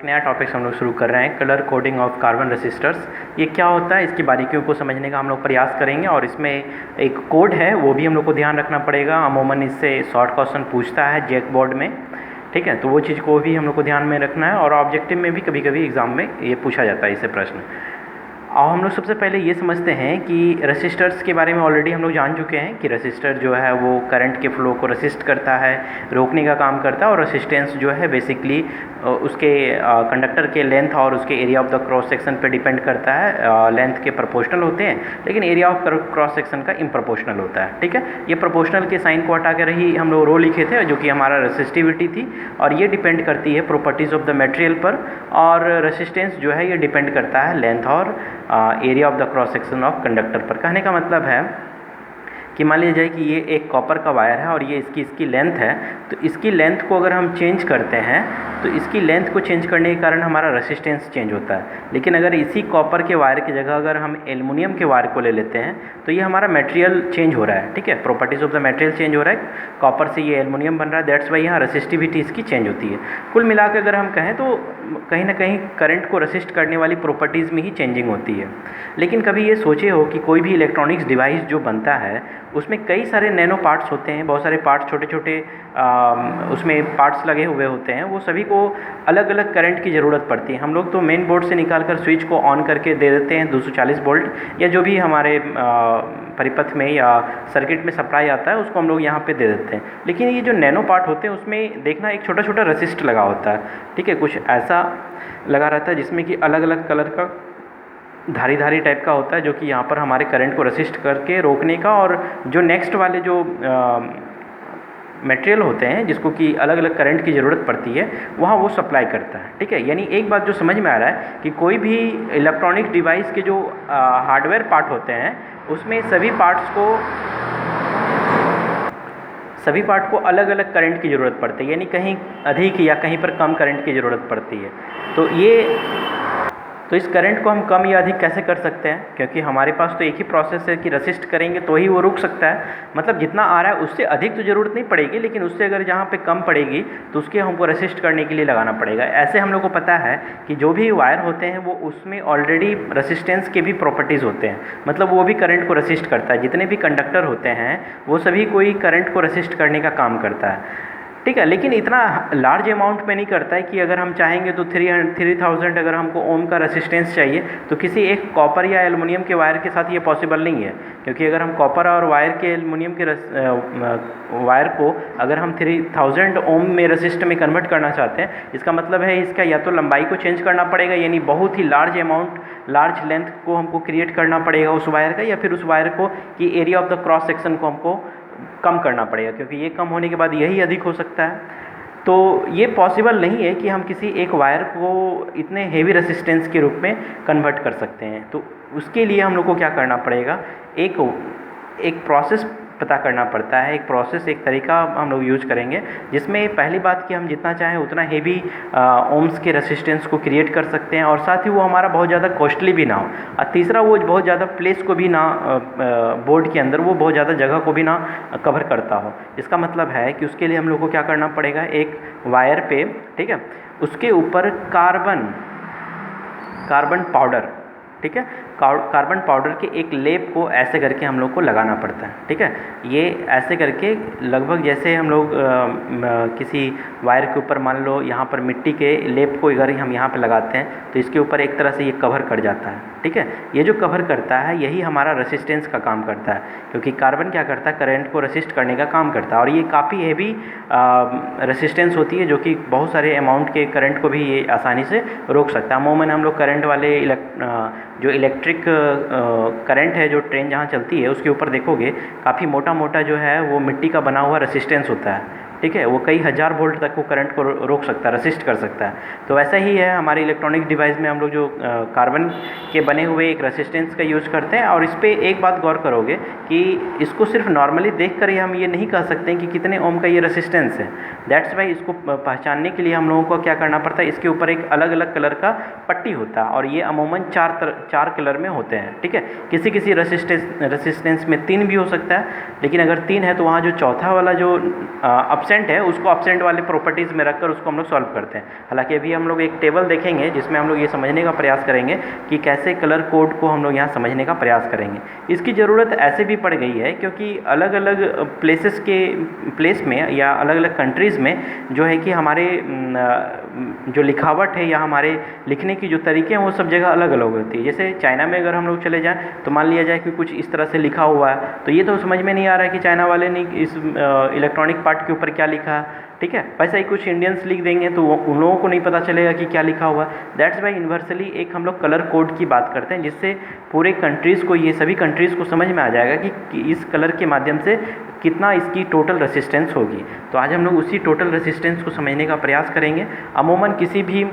नया टॉपिक हम लोग शुरू कर रहे हैं, colour coding of carbon resistors. ये क्या होता है, इसकी बारीकियों को समझने का हम लोग प्रयास करेंगे और इसमें एक कोड है वो भी हम लोग को ध्यान रखना पड़ेगा। अमूमन इससे शॉर्ट क्वेश्चन पूछता है जैक बोर्ड में, ठीक है, तो वो चीज़ को भी हम लोग को ध्यान में रखना है और ऑब्जेक्टिव में भी कभी कभी एग्ज़ाम में ये पूछा जाता है इससे प्रश्न। और हम लोग सबसे पहले ये समझते हैं कि रेसिस्टर्स के बारे में ऑलरेडी हम लोग जान चुके हैं कि रेसिस्टर जो है वो करंट के फ्लो को रेसिस्ट करता है, रोकने का काम करता है। और रेसिस्टेंस जो है बेसिकली उसके कंडक्टर के लेंथ और उसके area of the cross section पे डिपेंड करता है। लेंथ के प्रोपोर्शनल होते हैं लेकिन एरिया ऑफ क्रॉस सेक्शन का इम्प्रोपोर्शनल होता है, ठीक है। ये प्रोपोर्शनल के साइन को हटा कर ही हम लोग रो लिखे थे जो कि हमारा रेसिस्टिविटी थी, और ये डिपेंड करती है प्रॉपर्टीज़ ऑफ द मटेरियल पर। और रेसिस्टेंस जो है ये डिपेंड करता है लेंथ और area of the cross section of conductor पर। कहने का मतलब है कि मान लीजिए जाए कि ये एक कॉपर का वायर है और ये इसकी लेंथ है, तो इसकी लेंथ को अगर हम चेंज करते हैं तो इसकी लेंथ को चेंज करने के कारण हमारा रेसिस्टेंस चेंज होता है। लेकिन अगर इसी कॉपर के वायर की जगह अगर हम एल्युमिनियम के वायर को ले लेते हैं तो ये हमारा मटेरियल चेंज हो रहा है, ठीक है, properties of the material change हो रहा है। कॉपर से ये एल्युमिनियम बन रहा है, दैट्स वाई यहाँ रेसिस्टिविटी इसकी चेंज होती है। कुल मिला के अगर हम कहें तो कहीं ना कहीं करंट को रेसिस्ट करने वाली प्रॉपर्टीज़ में ही चेंजिंग होती है। लेकिन कभी ये सोचे हो कि कोई भी इलेक्ट्रॉनिक्स डिवाइस जो बनता है उसमें कई सारे नैनो पार्ट्स होते हैं, बहुत सारे पार्ट्स छोटे छोटे उसमें पार्ट्स लगे हुए होते हैं, वो सभी को अलग अलग करंट की ज़रूरत पड़ती है। हम लोग तो मेन बोर्ड से निकाल कर स्विच को ऑन करके दे देते हैं 240 वोल्ट या जो भी हमारे परिपथ में या सर्किट में सप्लाई आता है उसको हम लोग यहाँ पे दे देते हैं। लेकिन ये जो नैनो पार्ट होते हैं उसमें देखना एक छोटा छोटा रेसिस्ट लगा होता है, ठीक है, कुछ ऐसा लगा रहता है जिसमें कि अलग अलग कलर का धारी टाइप का होता है जो कि यहाँ पर हमारे करंट को रेसिस्ट करके रोकने का, और जो नेक्स्ट वाले जो मटेरियल होते हैं जिसको कि अलग अलग करंट की ज़रूरत पड़ती है वहाँ वो सप्लाई करता है, ठीक है। यानी एक बात जो समझ में आ रहा है कि कोई भी इलेक्ट्रॉनिक डिवाइस के जो हार्डवेयर पार्ट होते हैं उसमें सभी पार्ट को अलग अलग करंट की ज़रूरत पड़ती है, यानी कहीं अधिक या कहीं पर कम करंट की ज़रूरत पड़ती है। तो इस करंट को हम कम या अधिक कैसे कर सकते हैं, क्योंकि हमारे पास तो एक ही प्रोसेस है कि रेसिस्ट करेंगे तो ही वो रुक सकता है। मतलब जितना आ रहा है उससे अधिक तो ज़रूरत नहीं पड़ेगी, लेकिन उससे अगर जहाँ पे कम पड़ेगी तो उसके हमको रेसिस्ट करने के लिए लगाना पड़ेगा। ऐसे हम लोग को पता है कि जो भी वायर होते हैं वो उसमें ऑलरेडी रेसिस्टेंस के भी प्रॉपर्टीज़ होते हैं, मतलब वो भी करंट को रेसिस्ट करता है। जितने भी कंडक्टर होते हैं वो सभी कोई करंट को रेसिस्ट करने का काम करता है, ठीक है। लेकिन इतना लार्ज अमाउंट में नहीं करता है कि अगर हम चाहेंगे तो 3000 अगर हमको ओम का रेसिस्टेंस चाहिए तो किसी एक कॉपर या एल्युमिनियम के वायर के साथ ये पॉसिबल नहीं है, क्योंकि अगर हम कॉपर और वायर के एल्युमिनियम के वायर को अगर हम 3000 ओम में रेसिस्ट में कन्वर्ट करना चाहते हैं, इसका मतलब है इसका या तो लंबाई को चेंज करना पड़ेगा, यानी बहुत ही लार्ज लेंथ को हमको क्रिएट करना पड़ेगा उस वायर का, या फिर उस वायर को कि area of the cross section को हमको कम करना पड़ेगा, क्योंकि ये कम होने के बाद यही अधिक हो सकता है। तो ये पॉसिबल नहीं है कि हम किसी एक वायर को इतने हेवी रेसिस्टेंस के रूप में कन्वर्ट कर सकते हैं। तो उसके लिए हम लोग को क्या करना पड़ेगा, एक प्रोसेस पता करना पड़ता है, एक प्रोसेस, एक तरीका हम लोग यूज करेंगे जिसमें पहली बात कि हम जितना चाहें उतना हेवी ओम्स के रेसिस्टेंस को क्रिएट कर सकते हैं, और साथ ही वो हमारा बहुत ज़्यादा कॉस्टली भी ना हो, और तीसरा वो बहुत ज़्यादा प्लेस को भी ना बोर्ड के अंदर वो बहुत ज़्यादा जगह को भी ना कवर करता हो। इसका मतलब है कि उसके लिए हम लोग को क्या करना पड़ेगा, एक वायर पे, ठीक है, उसके ऊपर कार्बन पाउडर, ठीक है, कार्बन पाउडर के एक लेप को ऐसे करके हम लोग को लगाना पड़ता है, ठीक है। ये ऐसे करके लगभग जैसे हम लोग किसी वायर के ऊपर मान लो यहाँ पर मिट्टी के लेप को अगर हम यहाँ पर लगाते हैं तो इसके ऊपर एक तरह से ये कवर कर जाता है, ठीक है। ये जो कवर करता है यही हमारा रेसिस्टेंस का काम करता है, क्योंकि कार्बन क्या करता है, करंट को रेसिस्ट करने का काम करता है, और ये काफ़ी हेवी रेसिस्टेंस होती है जो कि बहुत सारे अमाउंट के करंट को भी ये आसानी से रोक सकता है। अमूमन हम लोग करंट वाले जो इलेक्ट्रिक करंट है, जो ट्रेन जहाँ चलती है उसके ऊपर देखोगे काफ़ी मोटा जो है वो मिट्टी का बना हुआ रेसिस्टेंस होता है, ठीक है। वो कई हज़ार वोल्ट तक वो करंट को रोक सकता है, रेसिस्ट कर सकता है। तो वैसा ही है हमारे इलेक्ट्रॉनिक डिवाइस में हम लोग जो कार्बन के बने हुए एक रेसिस्टेंस का यूज़ करते हैं। और इस पर एक बात गौर करोगे कि इसको सिर्फ नॉर्मली देख कर ही हम ये नहीं कह सकते हैं कि कितने ओम का ये रेसिस्टेंस है। दैट्स वाई इसको पहचानने के लिए हम लोगों को क्या करना पड़ता है, इसके ऊपर एक अलग अलग कलर का पट्टी होता है, और ये अमूमन चार कलर में होते हैं, ठीक है। किसी रेसिस्टेंस में 3 भी हो सकता है, लेकिन अगर 3 है तो वहाँ जो चौथा वाला जो एब्सेंट है उसको एब्सेंट वाले प्रॉपर्टीज़ में रखकर उसको हम लोग सॉल्व करते हैं। हालांकि अभी हम लोग एक टेबल देखेंगे जिसमें हम लोग ये समझने का प्रयास करेंगे कि कैसे कलर कोड को हम लोग यहाँ समझने का प्रयास करेंगे। इसकी ज़रूरत ऐसे भी पड़ गई है क्योंकि अलग अलग प्लेस में या अलग अलग कंट्रीज़ में जो है कि हमारे जो लिखावट है या हमारे लिखने की जो तरीके हैं वो सब जगह अलग अलग होती है। जैसे चाइना में अगर हम लोग चले जाएँ तो मान लिया जाए कि कुछ इस तरह से लिखा हुआ है, तो ये तो समझ में नहीं आ रहा है कि चाइना वाले ने इस इलेक्ट्रॉनिक पार्ट के ऊपर क्या लिखा है, ठीक है। वैसा ही कुछ इंडियंस लिख देंगे तो उन लोगों को नहीं पता चलेगा कि क्या लिखा हुआ है। दैट्स वाई यूनिवर्सली एक हम लोग कलर कोड की बात करते हैं जिससे पूरे कंट्रीज़ को, ये सभी कंट्रीज़ को समझ में आ जाएगा कि इस कलर के माध्यम से कितना इसकी टोटल रेसिस्टेंस होगी। तो आज हम लोग उसी टोटल रेसिस्टेंस को समझने का प्रयास करेंगे। अमूमन किसी भी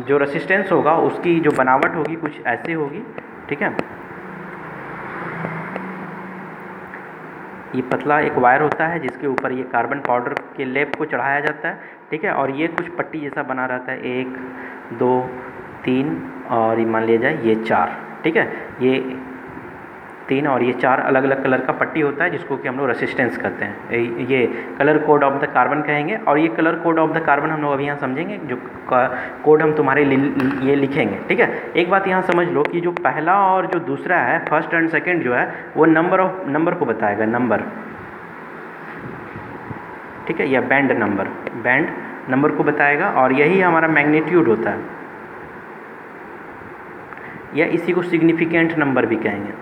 जो रेसिस्टेंस होगा उसकी जो बनावट होगी कुछ ऐसे होगी, ठीक है। ये पतला एक वायर होता है जिसके ऊपर ये कार्बन पाउडर के लेप को चढ़ाया जाता है, ठीक है। और ये कुछ पट्टी जैसा बना रहता है, 1 2 3 और ये मान लिया जाए ये 4, ठीक है। ये 3 और ये 4 अलग अलग कलर का पट्टी होता है जिसको कि हम लोग रेसिस्टेंस कहते हैं। ये colour code of the carbon कहेंगे और ये colour code of the carbon हम लोग अभी यहाँ समझेंगे, जो कोड हम तुम्हारे ये लिखेंगे, ठीक है। एक बात यहाँ समझ लो कि जो पहला और जो दूसरा है, फर्स्ट एंड सेकेंड जो है वो नंबर को बताएगा, नंबर, ठीक है, या बैंड नंबर को बताएगा और यही हमारा मैग्नीट्यूड होता है, या इसी को सिग्निफिकेंट नंबर भी कहेंगे।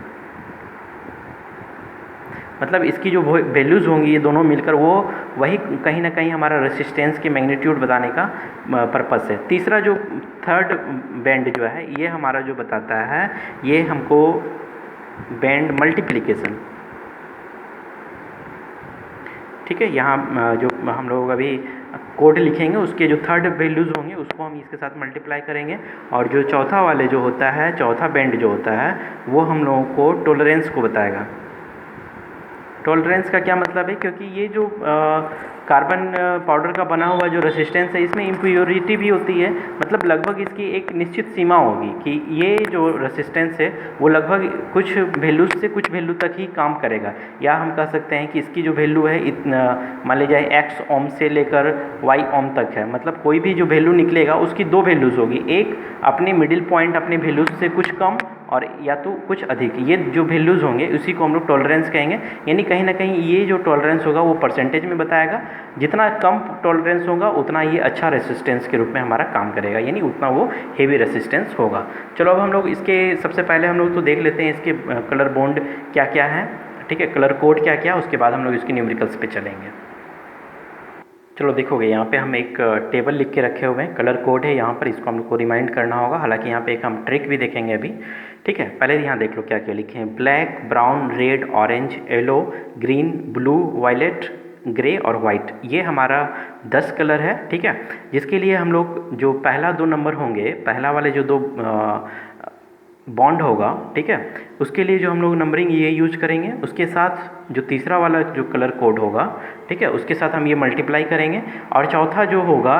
मतलब इसकी जो वैल्यूज़ होंगी ये दोनों मिलकर वो वही कहीं ना कहीं हमारा रेसिस्टेंस की मैग्नीट्यूड बताने का पर्पस है। तीसरा जो थर्ड बैंड जो है ये हमारा जो बताता है ये हमको बैंड मल्टीप्लिकेशन, ठीक है। यहाँ जो हम लोग अभी कोड लिखेंगे उसके जो थर्ड वैल्यूज़ होंगे उसको हम इसके साथ मल्टीप्लाई करेंगे और जो चौथा वाले जो होता है, चौथा बैंड जो होता है वो हम लोगों को टॉलरेंस को बताएगा। टॉलरेंस का क्या मतलब है, क्योंकि ये जो कार्बन पाउडर का बना हुआ जो रेसिस्टेंस है इसमें इम्प्योरिटी भी होती है, मतलब लगभग इसकी एक निश्चित सीमा होगी कि ये जो रेसिस्टेंस है वो लगभग कुछ वैल्यूज से कुछ वैल्यू तक ही काम करेगा। या हम कह सकते हैं कि इसकी जो वैल्यू है इतना, मान लीजिए एक्स ओम से लेकर वाई ओम तक है, मतलब कोई भी जो वैल्यू निकलेगा उसकी दो वैल्यूज़ होगी, एक अपने मिडिल पॉइंट अपने वैल्यूज से कुछ कम और या तो कुछ अधिक। ये जो वैल्यूज़ होंगे उसी को हम लोग टॉलरेंस कहेंगे। यानी कहीं ना कहीं ये जो टॉलरेंस होगा वो परसेंटेज में बताएगा, जितना कम टॉलरेंस होगा उतना ये अच्छा रेसिस्टेंस के रूप में हमारा काम करेगा, यानी उतना वो हेवी रेसिस्टेंस होगा। चलो अब हम लोग इसके सबसे पहले हम लोग तो देख लेते हैं इसके कलर बॉन्ड क्या क्या है, ठीक है, कलर कोड क्या क्या, उसके बाद हम लोग इसके न्यूमेरिकल्स पे चलेंगे। चलो देखोगे यहाँ पे हम एक टेबल लिख के रखे हुए हैं, कलर कोड है यहाँ पर, इसको हम लोग को रिमाइंड करना होगा। हालांकि यहाँ पे एक हम ट्रिक भी देखेंगे अभी, ठीक है। पहले यहाँ देख लो क्या क्या लिखे हैं, black, brown, red, orange, yellow, green, blue, violet, grey और वाइट। ये हमारा 10 कलर है, ठीक है। जिसके लिए हम लोग जो पहला 2 नंबर होंगे, पहला वाले जो 2 बॉन्ड होगा, ठीक है, उसके लिए जो हम लोग नंबरिंग ये यूज करेंगे, उसके साथ जो तीसरा वाला जो कलर कोड होगा, ठीक है, उसके साथ हम ये मल्टीप्लाई करेंगे और चौथा जो होगा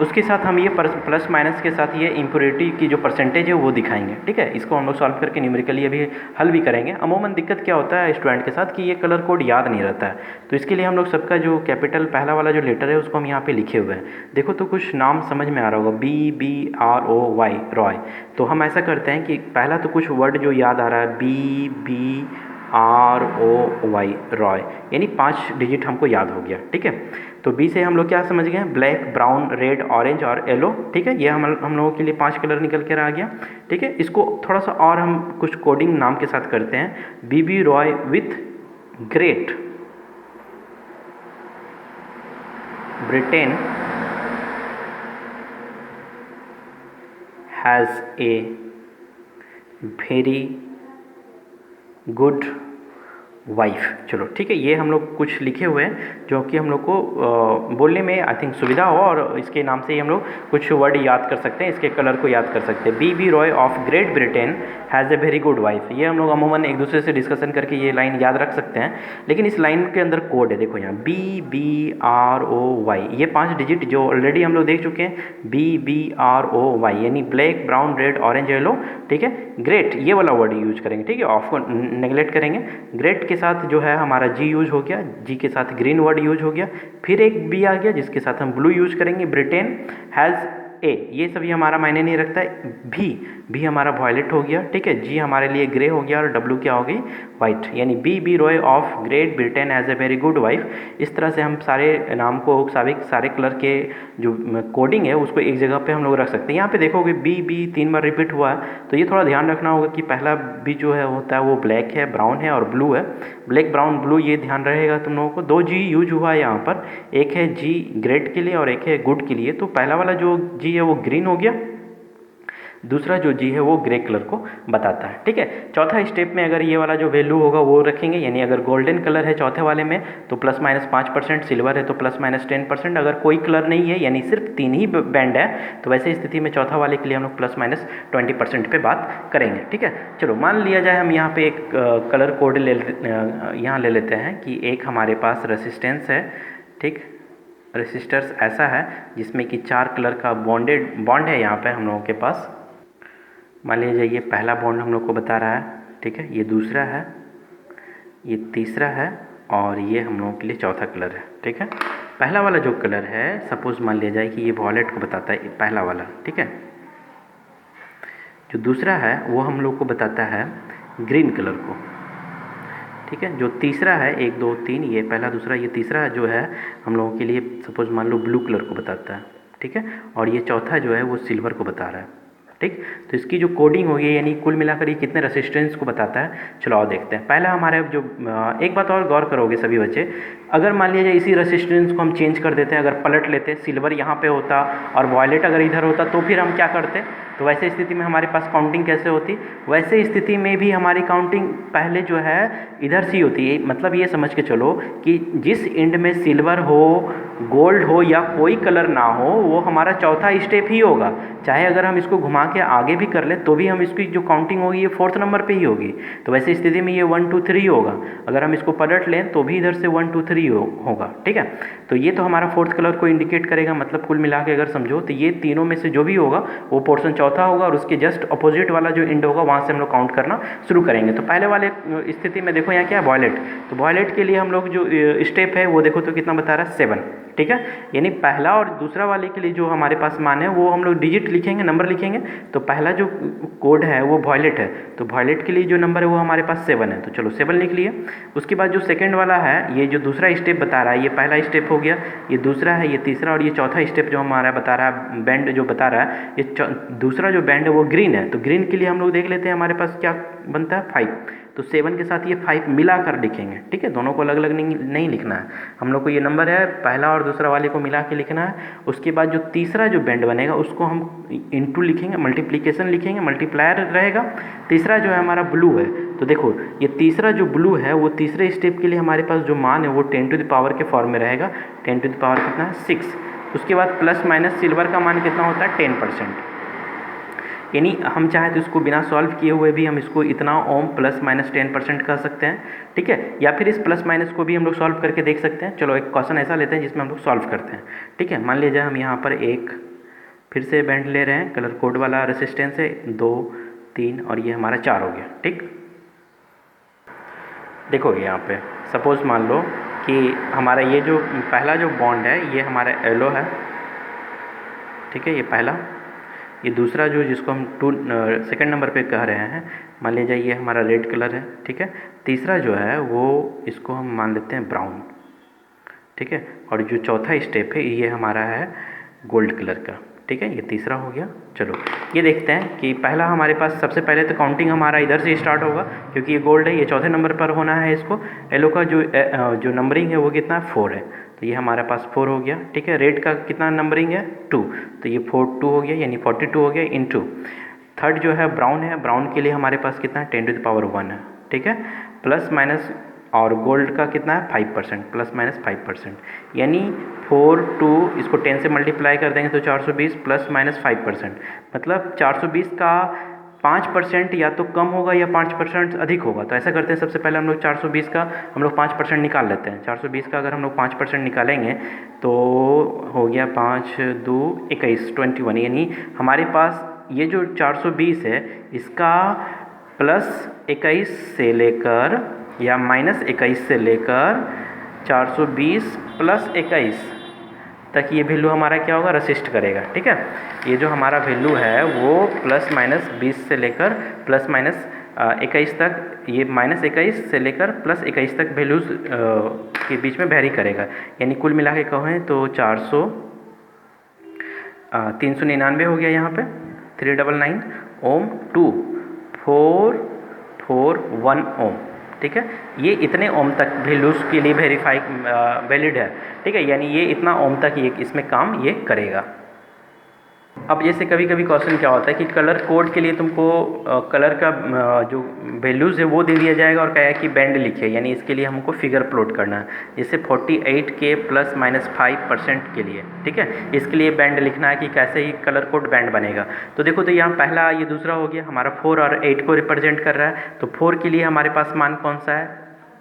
उसके साथ हम ये प्लस माइनस के साथ ये इम्प्योरिटी की जो परसेंटेज है वो दिखाएंगे, ठीक है। इसको हम लोग सॉल्व करके न्यूमेरिकली अभी हल भी करेंगे। अमूमन दिक्कत क्या होता है स्टूडेंट के साथ कि ये कलर कोड याद नहीं रहता है, तो इसके लिए हम लोग सबका जो कैपिटल पहला वाला जो लेटर है उसको हम यहाँ पे लिखे हुए हैं। देखो तो कुछ नाम समझ में आ रहा होगा, BROY, रॉय। तो हम ऐसा करते हैं कि पहला तो कुछ वर्ड जो याद आ रहा है, BROY, रॉय, यानी 5 डिजिट हमको याद हो गया, ठीक है। तो बी से हम लोग क्या समझ गए, ब्लैक, ब्राउन, रेड, ऑरेंज और येलो, ठीक है। ये हम लोगों के लिए 5 कलर निकल कर आ गया, ठीक है। इसको थोड़ा सा और हम कुछ कोडिंग नाम के साथ करते हैं, BB Roy with great Britain has a very good wife. चलो ठीक है, ये हम लोग कुछ लिखे हुए हैं जो कि हम लोग को बोलने में आई थिंक सुविधा हो और इसके नाम से ही हम लोग कुछ वर्ड याद कर सकते हैं, इसके कलर को याद कर सकते हैं। BB Roy of Great Britain has a very good wife. ये हम लोग अमूमन एक दूसरे से डिस्कशन करके ये लाइन याद रख सकते हैं, लेकिन इस लाइन के अंदर कोड है, देखो यहाँ BBROY, ये 5 डिजिट जो ऑलरेडी हम लोग देख चुके हैं, BBROY यानी black, brown, red, orange, yellow, ठीक है। ग्रेट ये वाला वर्ड यूज करेंगे, ठीक है, ऑफ को नेगलेक्ट करेंगे। ग्रेट के साथ जो है हमारा G यूज हो गया, G के साथ ग्रीन वर्ड वर्ड यूज हो गया। फिर एक बी आ गया जिसके साथ हम ब्लू यूज करेंगे, ब्रिटेन हैज़ ए, ये सभी हमारा मायने नहीं रखता है। भी हमारा वॉयलेट हो गया, ठीक है। जी हमारे लिए ग्रे हो गया और डब्ल्यू क्या हो गई, वाइट, यानी B Roy of Great Britain as a very good wife. इस तरह से हम सारे नाम को सारे कलर के जो कोडिंग है उसको एक जगह पे हम लोग रख सकते हैं। यहाँ पे देखोगे बी 3 बार रिपीट हुआ है, तो ये थोड़ा ध्यान रखना होगा कि पहला बी जो है होता है वो ब्लैक है, ब्राउन है और ब्लू है। ब्लैक ब्राउन ब्लू ये ध्यान रहेगा तुम लोगों को। 2 जी यूज हुआ है यहाँ पर, एक है जी ग्रेट के लिए और एक है गुड के लिए। तो पहला वाला जो जी है वो ग्रीन हो गया, दूसरा जो जी है वो ग्रे कलर को बताता है, ठीक है। चौथा स्टेप में अगर ये वाला जो वैल्यू होगा वो रखेंगे, यानी अगर गोल्डन कलर है चौथे वाले में तो ±5%, सिल्वर है तो ±10%। अगर कोई कलर नहीं है यानी सिर्फ 3 ही बैंड है तो वैसे स्थिति में चौथा वाले के लिए हम लोग ±20% पे बात करेंगे, ठीक है। चलो मान लिया जाए हम यहाँ पे एक कलर कोड यहाँ ले लेते हैं कि एक हमारे पास रेसिस्टेंस है, ठीक। रेसिस्टर्स ऐसा है जिसमें कि 4 कलर का बॉन्ड है यहाँ पे हम लोगों के पास। मान लीजिए ये पहला बॉन्ड हम लोग को बता रहा है, ठीक है। ये दूसरा है, ये तीसरा है और ये हम लोगों के लिए चौथा कलर है, ठीक है। पहला वाला जो कलर है सपोज मान लिया जाए कि ये वॉयलेट को बताता है, पहला वाला, ठीक है। जो दूसरा है वो हम लोग को बताता है ग्रीन कलर को, ठीक है। जो तीसरा है 1 2 3, ये पहला दूसरा ये तीसरा जो है हम लोगों के लिए सपोज मान लो ब्लू कलर को बताता है, ठीक है। और ये चौथा जो है वो सिल्वर को बता रहा है, ठीक। तो इसकी जो कोडिंग होगी यानी कुल मिलाकर ये कितने रेसिस्टेंस को बताता है, चलो आओ देखते हैं। पहला हमारे जो एक बात और गौर करोगे सभी बच्चे, अगर मान लिया जाए इसी रेसिस्टेंस को हम चेंज कर देते हैं, अगर पलट लेते, सिल्वर यहाँ पे होता और वॉयलेट अगर इधर होता तो फिर हम क्या करते, तो वैसे स्थिति में हमारे पास काउंटिंग कैसे होती, वैसे स्थिति में भी हमारी काउंटिंग पहले जो है इधर से होती है। मतलब ये समझ के चलो कि जिस एंड में सिल्वर हो, गोल्ड हो या कोई कलर ना हो वो हमारा चौथा स्टेप ही होगा। चाहे अगर हम इसको घुमा के आगे भी कर लें तो भी हम इसकी जो काउंटिंग होगी ये 4th नंबर पे ही होगी। तो वैसे स्थिति में ये 1 2 3 होगा। अगर हम इसको पलट लें तो भी इधर से 1 2 3 होगा, ठीक है। तो ये तो हमारा 4th कलर को इंडिकेट करेगा। मतलब कुल मिला के अगर समझो तो ये तीनों में से जो भी होगा वो पोर्शन चौथा होगा और उसके जस्ट अपोजिट वाला जो एंड होगा वहाँ से हम लोग काउंट करना शुरू करेंगे। तो पहले वाले स्थिति में देखो यहाँ क्या है, वॉयलेट। तो वॉयलेट के लिए हम लोग जो स्टेप है वो देखो तो कितना बता रहा है, 7, ठीक है। यानी पहला और दूसरा वाले के लिए जो हमारे पास मान है वो हम लोग डिजिट लिखेंगे, नंबर लिखेंगे। तो पहला जो कोड है वो वॉयलेट है, तो वॉयलेट के लिए जो नंबर है वो हमारे पास 7 है, तो चलो 7 लिख लिए। उसके बाद जो सेकंड वाला है, ये जो दूसरा स्टेप बता रहा है, ये पहला स्टेप हो गया, ये दूसरा है, ये तीसरा और ये चौथा स्टेप जो हमारा बता रहा है, बैंड जो बता रहा है, ये दूसरा जो बैंड है वो ग्रीन है। तो ग्रीन के लिए हम लोग देख लेते हैं हमारे पास क्या बनता है, 5। तो 7 के साथ ये 5 मिलाकर लिखेंगे, ठीक है। दोनों को अलग अलग नहीं लिखना है हम लोग को। ये नंबर है पहला और दूसरा वाले को मिला के लिखना है। उसके बाद जो तीसरा जो बैंड बनेगा उसको हम इनटू लिखेंगे, मल्टीप्लिकेशन लिखेंगे, मल्टीप्लायर रहेगा। तीसरा जो है हमारा ब्लू है, तो देखो ये तीसरा जो ब्लू है वो तीसरे स्टेप के लिए हमारे पास जो मान है वो 10 टू द पावर के फॉर्म में रहेगा। 10 टू द पावर कितना है, 6। उसके बाद प्लस माइनस सिल्वर का मान कितना होता है, 10%। यानी हम चाहे तो इसको बिना सॉल्व किए हुए भी हम इसको इतना ओम ±10% कर सकते हैं, ठीक है। या फिर इस प्लस माइनस को भी हम लोग सॉल्व करके देख सकते हैं। चलो एक क्वेश्चन ऐसा लेते हैं जिसमें हम लोग सॉल्व करते हैं, ठीक है। मान लीजिए हम यहाँ पर एक फिर से बैंड ले रहे हैं, कलर कोड वाला रेसिस्टेंस है 2 3 और ये हमारा 4 हो गया, ठीक। देखो यहाँ पे सपोज मान लो कि हमारा ये जो पहला जो बॉन्ड है ये हमारा येलो है, ठीक है, ये पहला। ये दूसरा जो जिसको हम सेकंड नंबर पे कह रहे हैं, मान लीजिए ये हमारा रेड कलर है, ठीक है। तीसरा जो है वो इसको हम मान लेते हैं ब्राउन, ठीक है। और जो चौथा स्टेप है ये हमारा है गोल्ड कलर का, ठीक है। ये तीसरा हो गया। चलो ये देखते हैं कि पहला हमारे पास सबसे पहले तो काउंटिंग हमारा इधर से स्टार्ट होगा क्योंकि ये गोल्ड है, ये चौथे नंबर पर होना है इसको। येलो का जो नंबरिंग है वो कितना 4 है, तो ये हमारे पास 4 हो गया, ठीक है। रेड का कितना नंबरिंग है 2, तो ये 2 हो गया यानी 42 हो गया इनटू। थर्ड जो है ब्राउन है, ब्राउन के लिए हमारे पास कितना 10 टू द पावर 1 है, ठीक है। प्लस माइनस और गोल्ड का कितना है 5%, प्लस माइनस 5%, यानी 4 2 इसको 10 से मल्टीप्लाई कर देंगे तो 420 प्लस माइनस 5%, मतलब 420 का 5% या तो कम होगा या 5% अधिक होगा। तो ऐसा करते हैं, सबसे पहले हम लोग 420 का हम लोग 5% निकाल लेते हैं। 420 का अगर हम लोग 5% निकालेंगे तो हो गया 5 2 21 21, यानी हमारे पास ये जो 420 है इसका प्लस 21 से लेकर या माइनस 21 से लेकर 420 प्लस 21 तक ये वैल्यू हमारा क्या होगा, रसिस्ट करेगा। ठीक है, ये जो हमारा वैल्यू है वो प्लस माइनस 20 से लेकर प्लस माइनस 21 तक, ये माइनस 21 से लेकर प्लस 21 तक वैल्यूज़ के बीच में वेरी करेगा। यानी कुल मिला के कहें तो 399 हो गया यहाँ पे 399 ओम टू 441 ओम। ठीक है, ये इतने ओम तक वैल्यूज़ के लिए वेरीफाई वैलिड है। ठीक है, यानी ये इतना ओम तक ये इसमें काम ये करेगा। अब जैसे कभी कभी क्वेश्चन क्या होता है कि कलर कोड के लिए तुमको कलर का जो वैल्यूज़ है वो दे दिया जाएगा और कहा है कि बैंड लिखे, यानी इसके लिए हमको फिगर प्लॉट करना है। जैसे 48 के प्लस माइनस 5% के लिए, ठीक है, इसके लिए बैंड लिखना है कि कैसे ही कलर कोड बैंड बनेगा। तो देखो, तो यहाँ पहला ये दूसरा हो गया हमारा 4 और 8 को रिप्रेजेंट कर रहा है। तो 4 के लिए हमारे पास मान कौन सा है,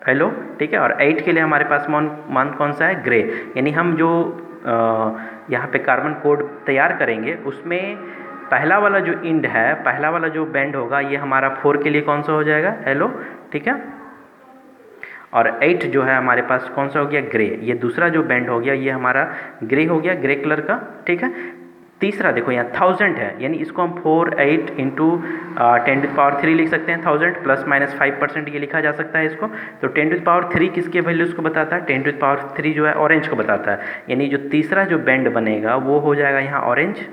हेलो, ठीक है, और 8 के लिए हमारे पास मान कौन सा है, ग्रे। यानी हम जो यहाँ पे कार्बन कोड तैयार करेंगे उसमें पहला वाला जो इंड है, पहला वाला जो बैंड होगा, ये हमारा 4 के लिए कौन सा हो जाएगा, हेलो, ठीक है, और 8 जो है हमारे पास कौन सा हो गया, ग्रे। ये दूसरा जो बैंड हो गया ये हमारा ग्रे हो गया, ग्रे कलर का। ठीक है, तीसरा देखो यहाँ 1000 है, यानी इसको हम 48 इंटू 10⁻³ लिख सकते हैं। 1000 प्लस माइनस 5% ये लिखा जा सकता है इसको। तो 10⁻³ किसके वैल्यूज़ को बताता है, 10⁻³ जो है ऑरेंज को बताता है। यानी जो तीसरा जो बैंड बनेगा वो हो जाएगा यहाँ ऑरेंज।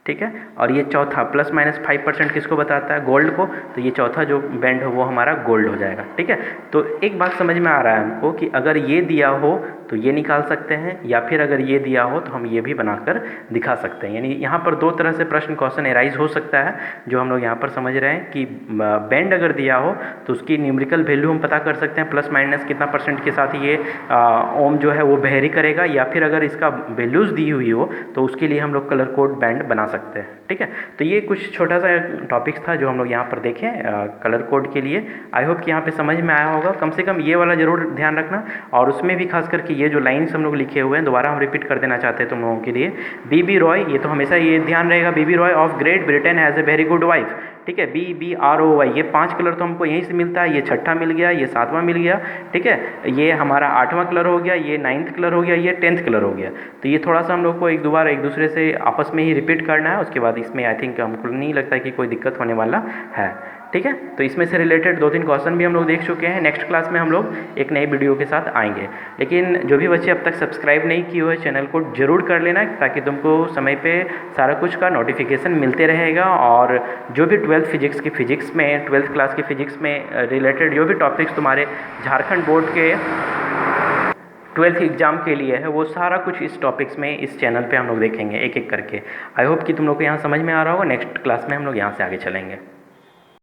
ठीक है, और ये चौथा प्लस माइनस 5% किसको बताता है, गोल्ड को। तो ये चौथा जो बैंड हो वो हमारा गोल्ड हो जाएगा। ठीक है, तो एक बात समझ में आ रहा है हमको कि अगर ये दिया हो तो ये निकाल सकते हैं, या फिर अगर ये दिया हो तो हम ये भी बनाकर दिखा सकते हैं। यानी यहाँ पर दो तरह से प्रश्न क्वेश्चन एराइज हो सकता है, जो हम लोग यहाँ पर समझ रहे हैं कि बैंड अगर दिया हो तो उसकी न्यूमेरिकल वैल्यू हम पता कर सकते हैं, प्लस माइनस कितना % के साथ ये ओम जो है वो वेरी करेगा, या फिर अगर इसका वैल्यूज़ दी हुई हो तो उसके लिए हम लोग कलर कोड बैंड बना सकते हैं। ठीक है, तो ये कुछ छोटा सा टॉपिक्स था जो हम लोग यहाँ पर देखें कलर कोड के लिए। आई होप कि यहाँ पे समझ में आया होगा। कम से कम ये वाला ज़रूर ध्यान रखना, और उसमें भी खास करके ये जो लाइन्स हम लोग लिखे हुए हैं दोबारा हम रिपीट कर देना चाहते हैं तुम लोगों के लिए। बीबी रॉय, ये तो हमेशा ये ध्यान रहेगा, B B Roy of Great Britain has a very good wife. ठीक है, BBROY, ये 5 कलर तो हमको यहीं से मिलता है। ये छठा मिल गया, ये 7वां मिल गया। ठीक है, ये हमारा 8वां कलर हो गया, ये 9th कलर हो गया, ये 10th कलर हो गया। तो ये थोड़ा सा हम लोग को एक दो बार एक दूसरे से आपस में ही रिपीट करना है। उसके बाद इसमें आई थिंक हमको नहीं लगता है कि कोई दिक्कत होने वाला है। ठीक है, तो इसमें से रिलेटेड 2-3 क्वेश्चन भी हम लोग देख चुके हैं। नेक्स्ट क्लास में हम लोग एक नई वीडियो के साथ आएंगे। लेकिन जो भी बच्चे अब तक सब्सक्राइब नहीं किए हुए चैनल को जरूर कर लेना, ताकि तुमको समय पे सारा कुछ का नोटिफिकेशन मिलते रहेगा। और जो भी 12th फिजिक्स की फिजिक्स में 12th क्लास की फिजिक्स में रिलेटेड जो भी टॉपिक्स तुम्हारे झारखंड बोर्ड के 12th एग्जाम के लिए है, वो सारा कुछ इस टॉपिक्स में इस चैनल पे हम लोग देखेंगे एक एक करके। आई होप कि तुम लोग को यहाँ समझ में आ रहा होगा। नेक्स्ट क्लास में हम लोग यहाँ से आगे चलेंगे।